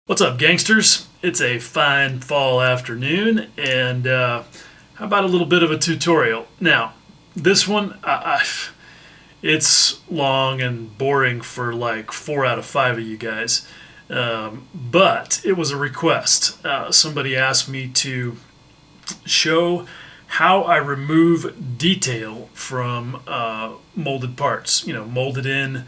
What's up, gangsters? It's a fine fall afternoon, and how about a little bit of a tutorial? Now, this one, it's long and boring for like 4 out of 5 of you guys, but it was a request. Somebody asked me to show how I remove detail from molded parts. You know, molded in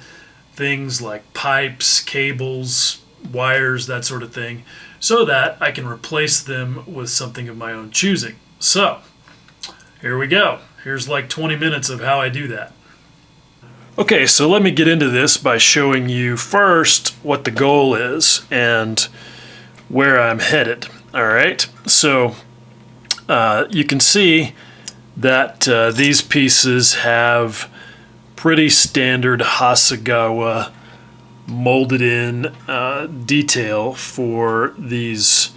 things like pipes, cables, wires, that sort of thing, so that I can replace them with something of my own choosing. So, here we go. Here's like 20 minutes of how I do that. Okay, so let me get into this by showing you first what the goal is and where I'm headed. All right, so you can see that these pieces have pretty standard Hasegawa molded in detail for these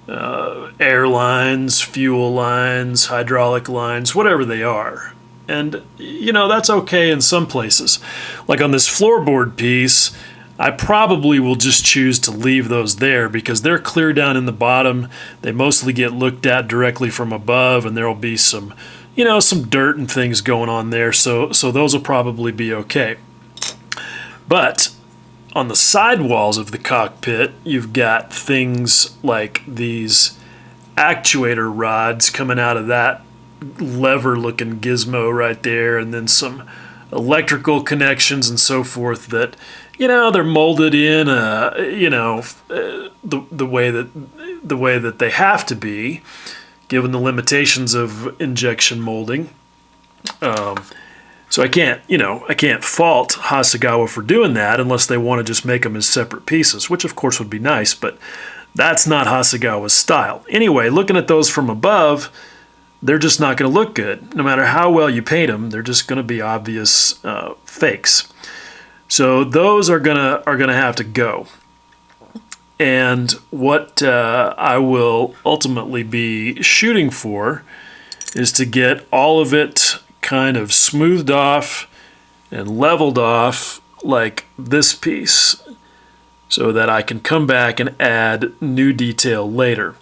air lines, fuel lines, hydraulic lines, whatever they are. And you know, that's okay in some places. Like on this floorboard piece, I probably will just choose to leave those there because they're clear down in the bottom. They mostly get looked at directly from above, and there will be some, you know, some dirt and things going on there. So those will probably be okay. But on the side walls of the cockpit, you've got things like these actuator rods coming out of that lever-looking gizmo right there, and then some electrical connections and so forth that, you know, they're molded in, the way that they have to be, given the limitations of injection molding. So I can't fault Hasegawa for doing that unless they want to just make them as separate pieces, which of course would be nice, but that's not Hasegawa's style. Anyway, looking at those from above, they're just not going to look good. No matter how well you paint them, they're just going to be obvious fakes. So those are gonna have to go. And what I will ultimately be shooting for is to get all of it kind of smoothed off and leveled off like this piece, so that I can come back and add new detail later.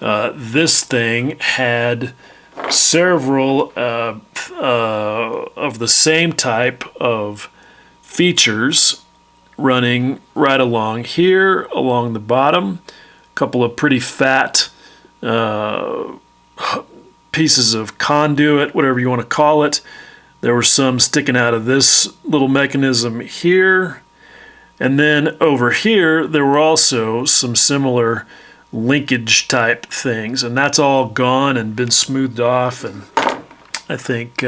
This thing had several of the same type of features running right along here, along the bottom. A couple of pretty fat pieces of conduit, whatever you want to call it. There were some sticking out of this little mechanism here. And then over here, there were also some similar linkage type things. And that's all gone and been smoothed off, and I think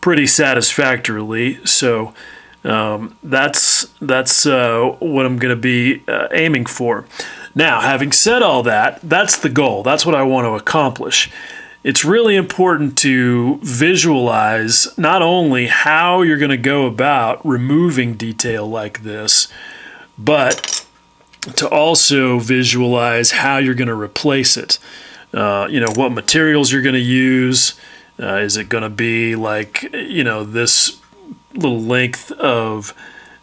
pretty satisfactorily. So that's what I'm going to be aiming for. Now, having said all that, that's the goal. That's what I want to accomplish. It's really important to visualize not only how you're going to go about removing detail like this, but to also visualize how you're going to replace it. What materials you're going to use. Is it going to be like, this little length of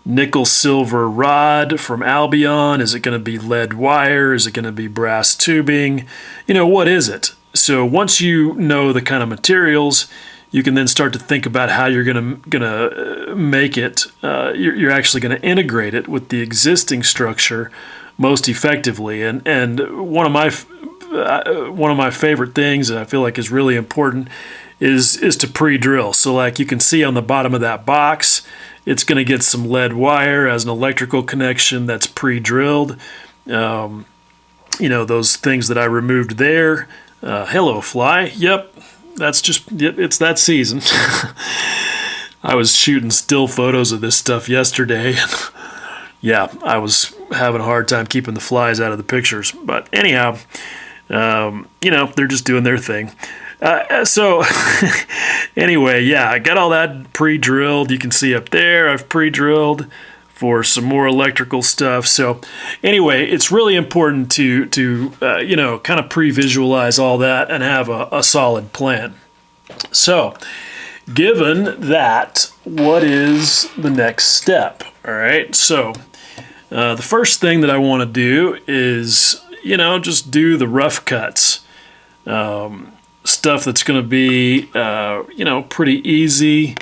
nickel silver rod from Albion? Is it going to be lead wire? Is it going to be brass tubing? What is it? So once you know the kind of materials, you can then start to think about how you're gonna make it. You're actually going to integrate it with the existing structure most effectively. And one of my favorite things that I feel like is really important is to pre-drill. So like you can see on the bottom of that box, it's going to get some lead wire as an electrical connection that's pre-drilled. Those things that I removed there. Hello, fly. Yep, it's that season. I was shooting still photos of this stuff yesterday. Yeah, I was having a hard time keeping the flies out of the pictures. But anyhow, they're just doing their thing. So anyway, yeah, I got all that pre-drilled. You can see up there I've pre-drilled for some more electrical stuff. So anyway, it's really important to kind of pre-visualize all that and have a solid plan. So given that, what is the next step? All right, so The first thing that I want to do is, just do the rough cuts. Stuff that's going to be, pretty easy,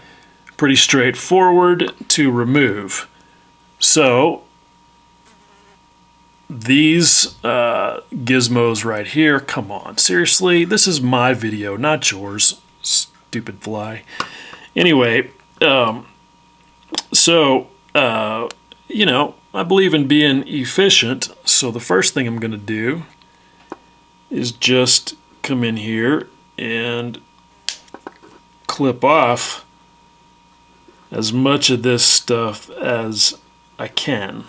pretty straightforward to remove. So these gizmos right here, come on, seriously, this is my video, not yours, stupid fly. Anyway, I believe in being efficient, so the first thing I'm going to do is just come in here and clip off as much of this stuff as I can.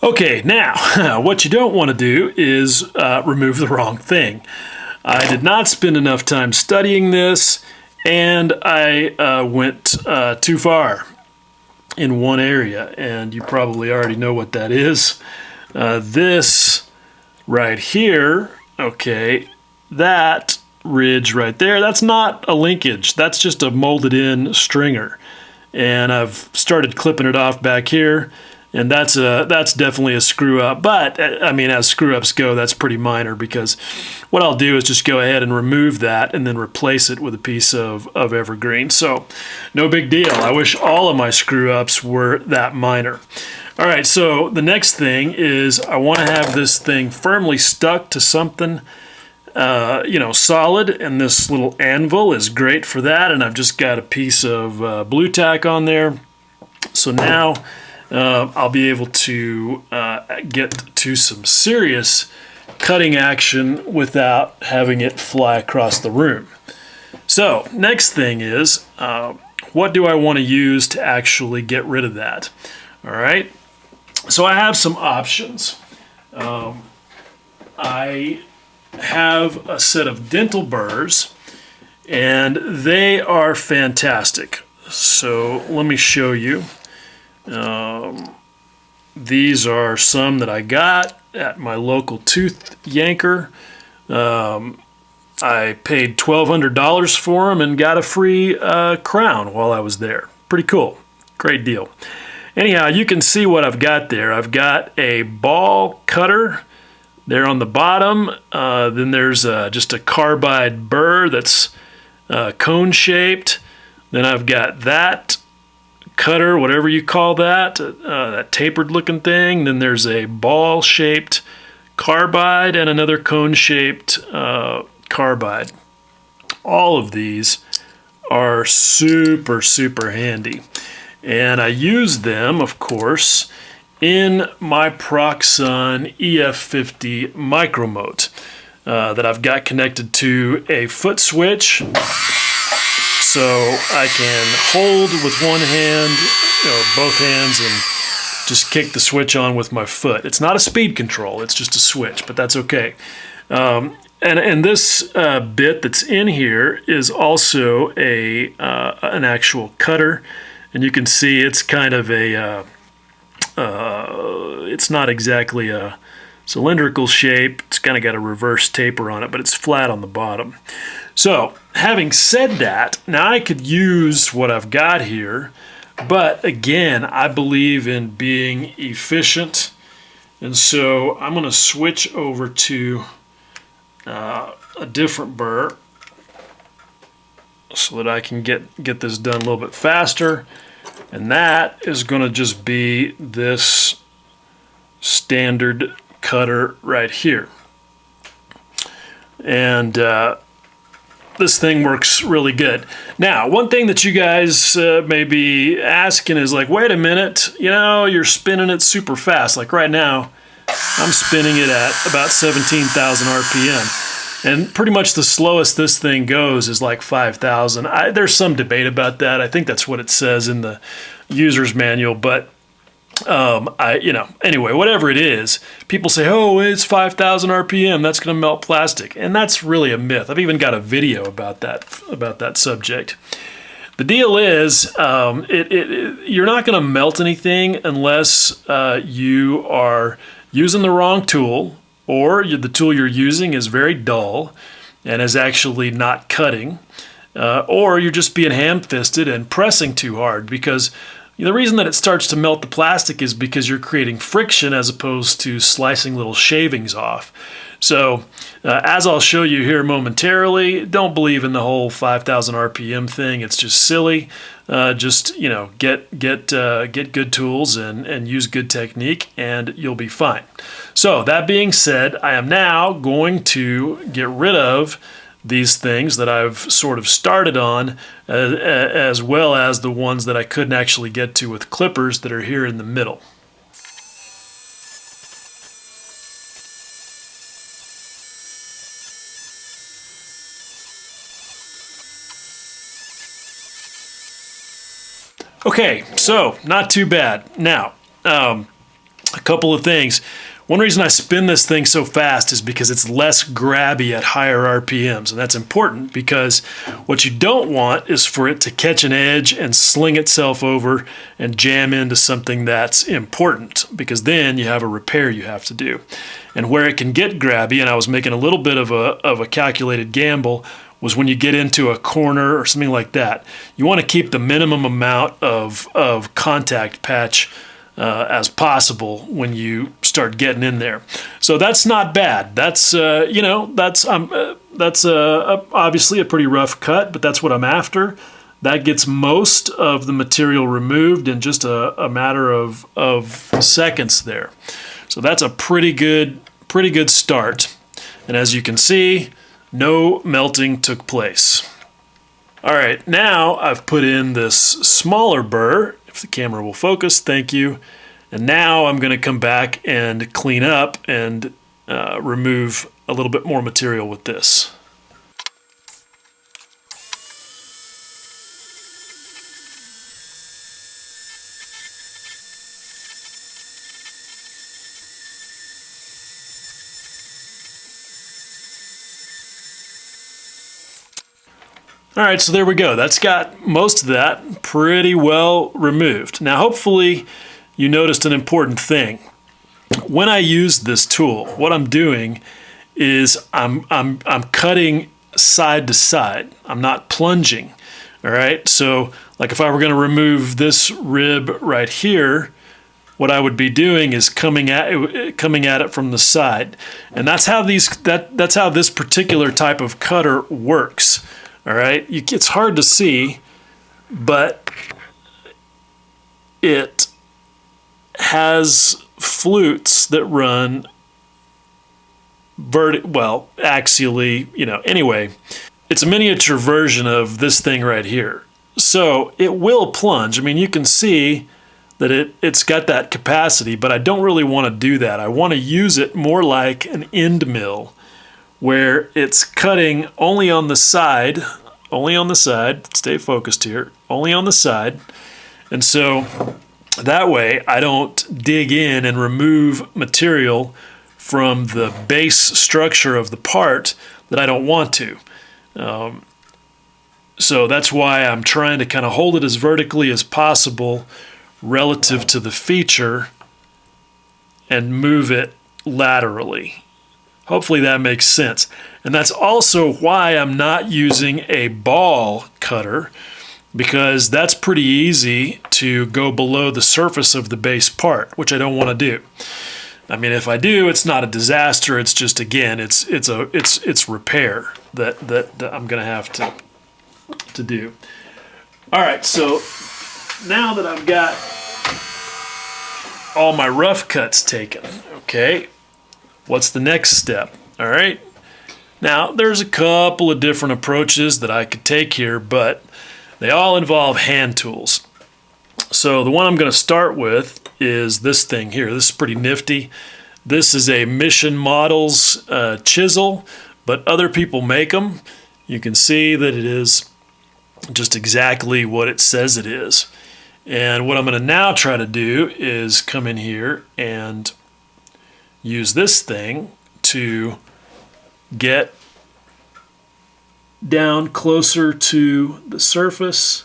Okay, now, what you don't want to do is remove the wrong thing. I did not spend enough time studying this, and I went too far in one area, and you probably already know what that is. This right here, okay, that ridge right there, that's not a linkage, that's just a molded in stringer. And I've started clipping it off back here. And that's definitely a screw up, but I mean, as screw ups go, that's pretty minor, because what I'll do is just go ahead and remove that and then replace it with a piece of evergreen. So no big deal. I wish all of my screw ups were that minor. All right, so the next thing is I want to have this thing firmly stuck to something solid, and this little anvil is great for that. And I've just got a piece of blue tack on there. So now I'll be able to get to some serious cutting action without having it fly across the room. So next thing is, what do I want to use to actually get rid of that? All right, so I have some options. I have a set of dental burrs, and they are fantastic. So let me show you. These are some that I got at my local tooth yanker. I paid $1,200 for them and got a free crown while I was there. Pretty cool. Great deal. Anyhow, you can see what I've got there. I've got a ball cutter there on the bottom. Then there's just a carbide burr that's cone shaped. Then I've got that cutter, whatever you call that, that tapered looking thing. Then there's a ball shaped carbide and another cone shaped carbide. All of these are super, super handy. And I use them, of course, in my Proxxon EF50 micromote that I've got connected to a foot switch. So I can hold with one hand, or both hands, and just kick the switch on with my foot. It's not a speed control, it's just a switch, but that's okay. And this bit that's in here is also an actual cutter. And you can see it's kind of it's not exactly a cylindrical shape. It's kind of got a reverse taper on it, but it's flat on the bottom. So, having said that, now I could use what I've got here, but again, I believe in being efficient, and so I'm going to switch over to a different burr so that I can get this done a little bit faster, and that is going to just be this standard cutter right here. And this thing works really good. Now, one thing that you guys may be asking is like, wait a minute, you're spinning it super fast. Like right now, I'm spinning it at about 17,000 RPM. And pretty much the slowest this thing goes is like 5,000. There's some debate about that. I think that's what it says in the user's manual, but anyway, whatever it is, people say, oh, it's 5,000 RPM, that's going to melt plastic. And that's really a myth. I've even got a video about that subject. The deal is, you're not going to melt anything unless you are using the wrong tool, or the tool you're using is very dull and is actually not cutting, or you're just being ham-fisted and pressing too hard, because the reason that it starts to melt the plastic is because you're creating friction as opposed to slicing little shavings off. So as I'll show you here momentarily, don't believe in the whole 5,000 RPM thing. It's just silly. Just get good tools and use good technique, and you'll be fine. So that being said, I am now going to get rid of these things that I've sort of started on, as well as the ones that I couldn't actually get to with clippers that are here in the middle. Okay, so not too bad. Now, a couple of things. One reason I spin this thing so fast is because it's less grabby at higher RPMs, and that's important because what you don't want is for it to catch an edge and sling itself over and jam into something that's important, because then you have a repair you have to do. And where it can get grabby, and I was making a little bit of a calculated gamble, was when you get into a corner or something like that. You want to keep the minimum amount of contact patch as possible when you start getting in there. So that's not bad. That's that's obviously a pretty rough cut, but that's what I'm after. That gets most of the material removed in just a matter of seconds there. So that's a pretty good start. And as you can see, no melting took place. All right, now I've put in this smaller burr. If the camera will focus, thank you. And now I'm going to come back and clean up and remove a little bit more material with this. All right, so there we go. That's got most of that pretty well removed. Now, hopefully you noticed an important thing. When I use this tool, what I'm doing is I'm cutting side to side. I'm not plunging. All right, so like if I were going to remove this rib right here, what I would be doing is coming at it from the side, and that's how that's how this particular type of cutter works. All right, it's hard to see, but it has flutes that run axially, anyway. It's a miniature version of this thing right here. So it will plunge. I mean, you can see that it's got that capacity, but I don't really want to do that. I want to use it more like an end mill, where it's cutting only on the side, stay focused here, only on the side. And so that way I don't dig in and remove material from the base structure of the part that I don't want to. So that's why I'm trying to kind of hold it as vertically as possible relative to the feature and move it laterally. Hopefully that makes sense. And that's also why I'm not using a ball cutter, because that's pretty easy to go below the surface of the base part, which I don't want to do. I mean, if I do, it's not a disaster. It's just, again, it's repair that I'm going to have to do. All right, so now that I've got all my rough cuts taken, okay, what's the next step? All right. Now, there's a couple of different approaches that I could take here, but they all involve hand tools. So the one I'm going to start with is this thing here. This is pretty nifty. This is a Mission Models chisel, but other people make them. You can see that it is just exactly what it says it is. And what I'm going to now try to do is come in here and use this thing to get down closer to the surface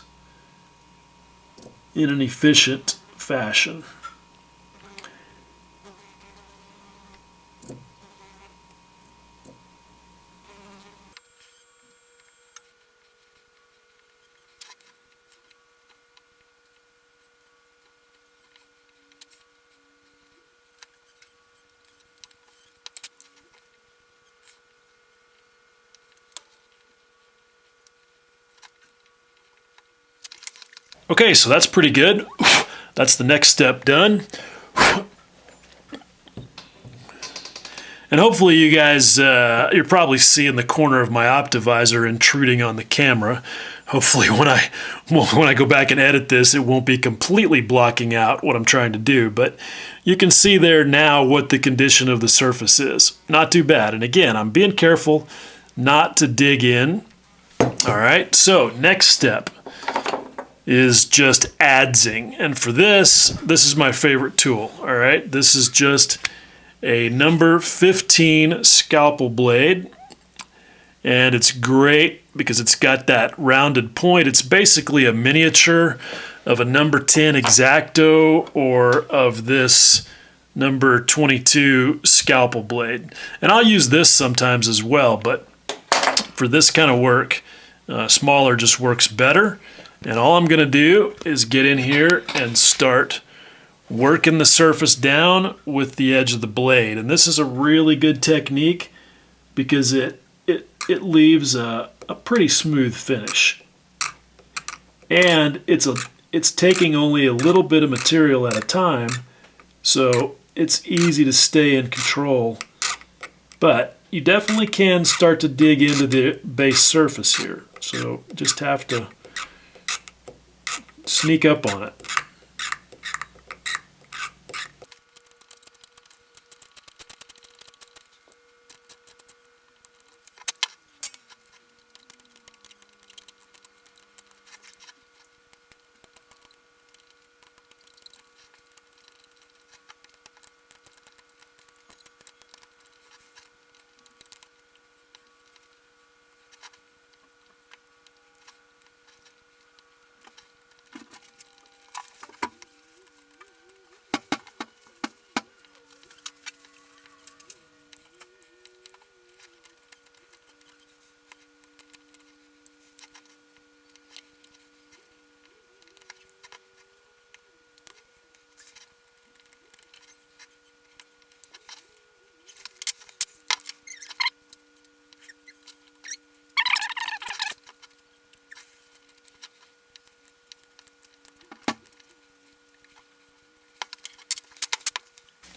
in an efficient fashion. Okay, so that's pretty good. That's the next step done. And hopefully you guys, you're probably seeing the corner of my Optivisor intruding on the camera. Hopefully when I go back and edit this, it won't be completely blocking out what I'm trying to do. But you can see there now what the condition of the surface is. Not too bad. And again, I'm being careful not to dig in. All right, so next step is just adzing. And for this is my favorite tool. All right, this is just a number 15 scalpel blade, and it's great because it's got that rounded point. It's basically a miniature of a number 10 X-Acto or of this number 22 scalpel blade. And I'll use this sometimes as well, but for this kind of work, smaller just works better. And all I'm going to do is get in here and start working the surface down with the edge of the blade. And this is a really good technique because it leaves a pretty smooth finish. And it's taking only a little bit of material at a time, so it's easy to stay in control. But you definitely can start to dig into the base surface here. So just have to sneak up on it.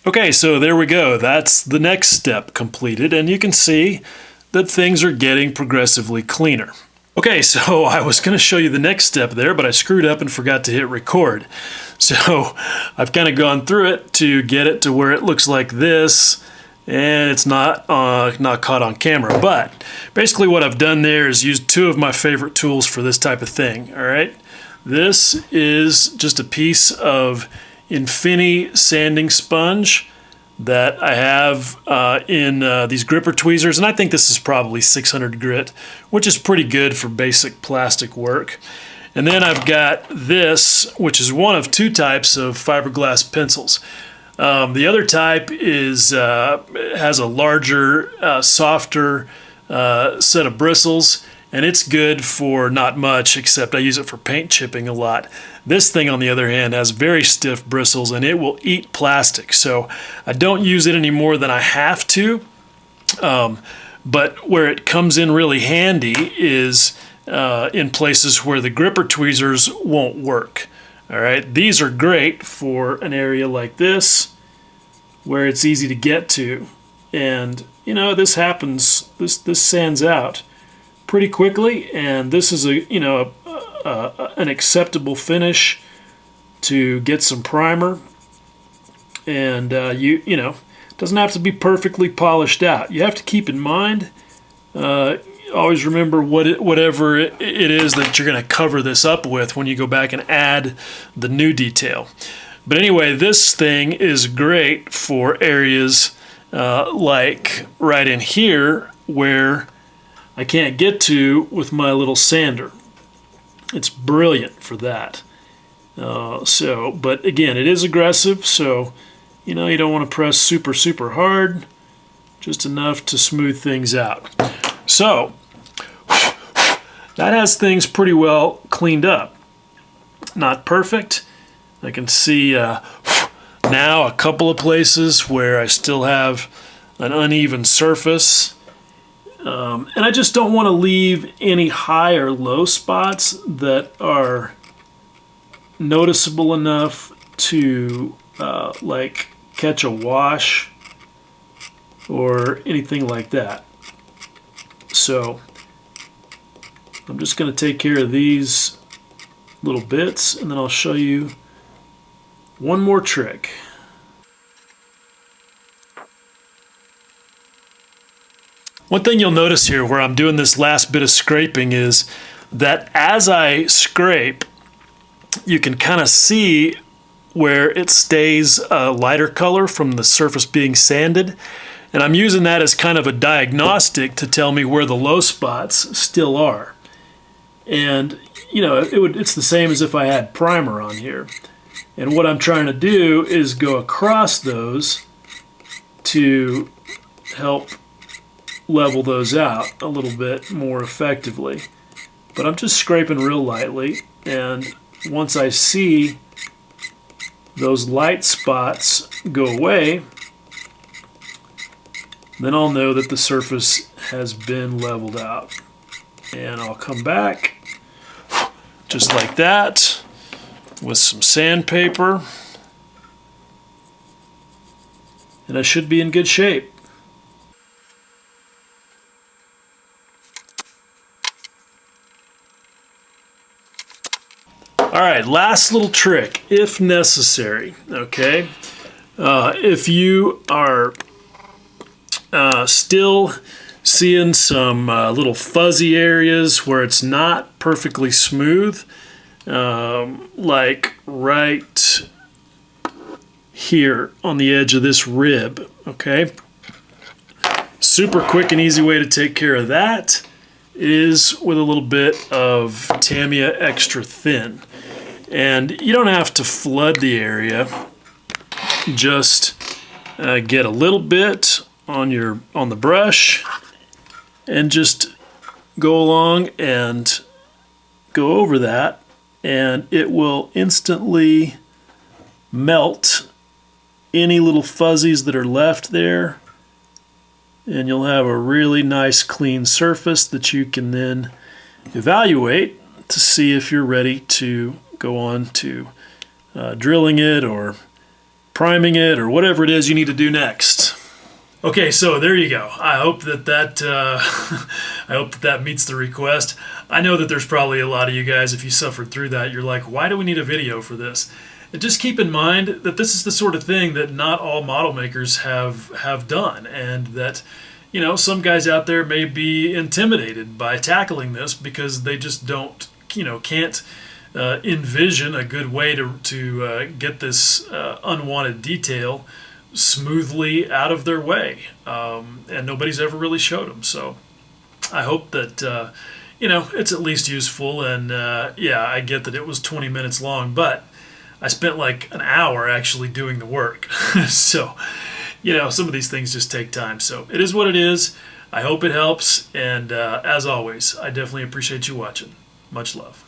Okay, so there we go. That's the next step completed, and you can see that things are getting progressively cleaner. Okay, so I was going to show you the next step there, but I screwed up and forgot to hit record. So I've kind of gone through it to get it to where it looks like this, and it's not caught on camera. But basically what I've done there is used two of my favorite tools for this type of thing, all right? This is just a piece of Infini sanding sponge that I have in these gripper tweezers, and I think this is probably 600 grit, which is pretty good for basic plastic work. And then I've got this, which is one of two types of fiberglass pencils. The other type is has a larger, softer set of bristles, and it's good for not much, except I use it for paint chipping a lot. This thing, on the other hand, has very stiff bristles, and it will eat plastic. So I don't use it any more than I have to. But where it comes in really handy is in places where the gripper tweezers won't work. All right, these are great for an area like this, where it's easy to get to. And, you know, this happens, this sands out pretty quickly, and this is an acceptable finish to get some primer. And you know, it doesn't have to be perfectly polished out. You have to keep in mind, always remember whatever it is that you're going to cover this up with when you go back and add the new detail. But anyway, this thing is great for areas like right in here where I can't get to with my little sander. It's brilliant for that. But again, it is aggressive, so you know, you don't want to press super, super hard, just enough to smooth things out. So that has things pretty well cleaned up. Not perfect. I can see now a couple of places where I still have an uneven surface. And I just don't want to leave any high or low spots that are noticeable enough to like catch a wash or anything like that. So I'm just going to take care of these little bits, and then I'll show you one more trick. One thing you'll notice here where I'm doing this last bit of scraping is that as I scrape, you can kind of see where it stays a lighter color from the surface being sanded. And I'm using that as kind of a diagnostic to tell me where the low spots still are. And, you know, it's the same as if I had primer on here. And what I'm trying to do is go across those to help level those out a little bit more effectively. But I'm just scraping real lightly, and once I see those light spots go away, then I'll know that the surface has been leveled out. And I'll come back just like that with some sandpaper, and I should be in good shape. All right, last little trick, if necessary, okay? If you are still seeing some little fuzzy areas where it's not perfectly smooth, like right here on the edge of this rib, okay? Super quick and easy way to take care of that is with a little bit of Tamiya Extra Thin. And you don't have to flood the area, just get a little bit on the brush and just go along and go over that, and it will instantly melt any little fuzzies that are left there, and you'll have a really nice clean surface that you can then evaluate to see if you're ready to go on to drilling it or priming it or whatever it is you need to do next. Okay, so there you go. I hope that I hope that meets the request. I know that there's probably a lot of you guys, if you suffered through that, you're like, why do we need a video for this? And just keep in mind that this is the sort of thing that not all model makers have done, and that, you know, some guys out there may be intimidated by tackling this because they just don't, you know, can't envision a good way to get this unwanted detail smoothly out of their way, and nobody's ever really showed them. So I hope that you know, it's at least useful. And yeah, I get that it was 20 minutes long, but I spent like an hour actually doing the work. So, you know, some of these things just take time. So it is what it is. I hope it helps, and as always, I definitely appreciate you watching. Much love.